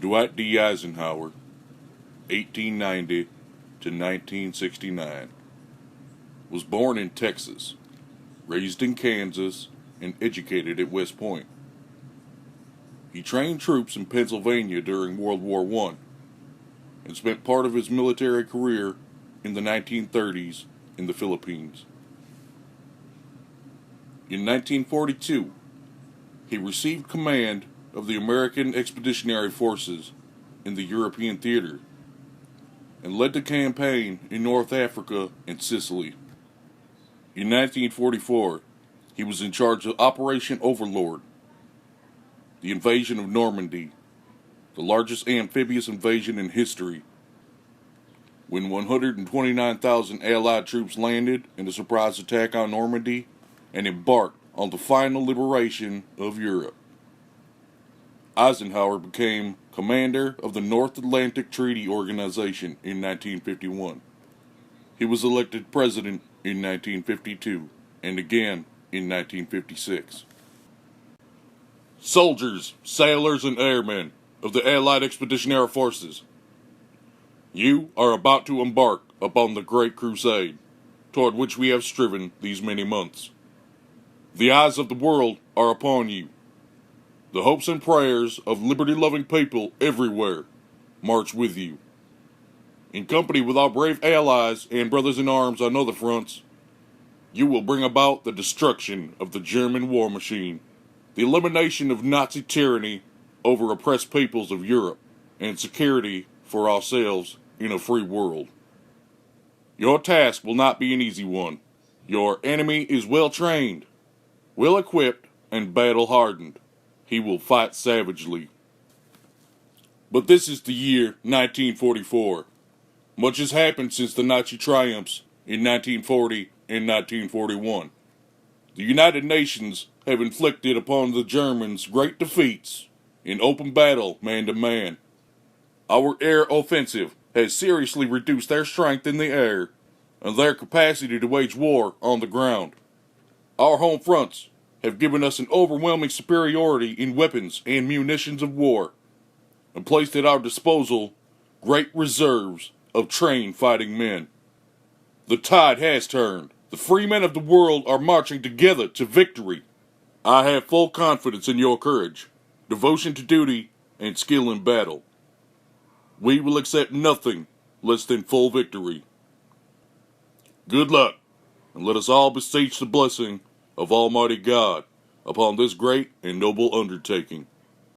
Dwight D. Eisenhower, 1890 to 1969, was born in Texas, raised in Kansas, and educated at West Point. He trained troops in Pennsylvania during World War I and spent part of his military career in the 1930s in the Philippines. In 1942, he received command of the American Expeditionary Forces in the European theater and led the campaign in North Africa and Sicily. In 1944, he was in charge of Operation Overlord, the invasion of Normandy, the largest amphibious invasion in history, when 129,000 Allied troops landed in a surprise attack on Normandy and embarked on the final liberation of Europe. Eisenhower became commander of the North Atlantic Treaty Organization in 1951. He was elected president in 1952 and again in 1956. Soldiers, sailors, and airmen of the Allied Expeditionary Forces, you are about to embark upon the great crusade toward which we have striven these many months. The eyes of the world are upon you. The hopes and prayers of liberty-loving people everywhere march with you. In company with our brave allies and brothers in arms on other fronts, you will bring about the destruction of the German war machine, the elimination of Nazi tyranny over oppressed peoples of Europe, and security for ourselves in a free world. Your task will not be an easy one. Your enemy is well trained, well equipped, and battle hardened. He will fight savagely. But this is the year 1944. Much has happened since the Nazi triumphs in 1940 and 1941. The United Nations have inflicted upon the Germans great defeats in open battle man to man. Our air offensive has seriously reduced their strength in the air and their capacity to wage war on the ground. Our home fronts have given us an overwhelming superiority in weapons and munitions of war, and placed at our disposal great reserves of trained fighting men. The tide has turned. The free men of the world are marching together to victory. I have full confidence in your courage, devotion to duty, and skill in battle. We will accept nothing less than full victory. Good luck, and let us all beseech the blessing of Almighty God upon this great and noble undertaking.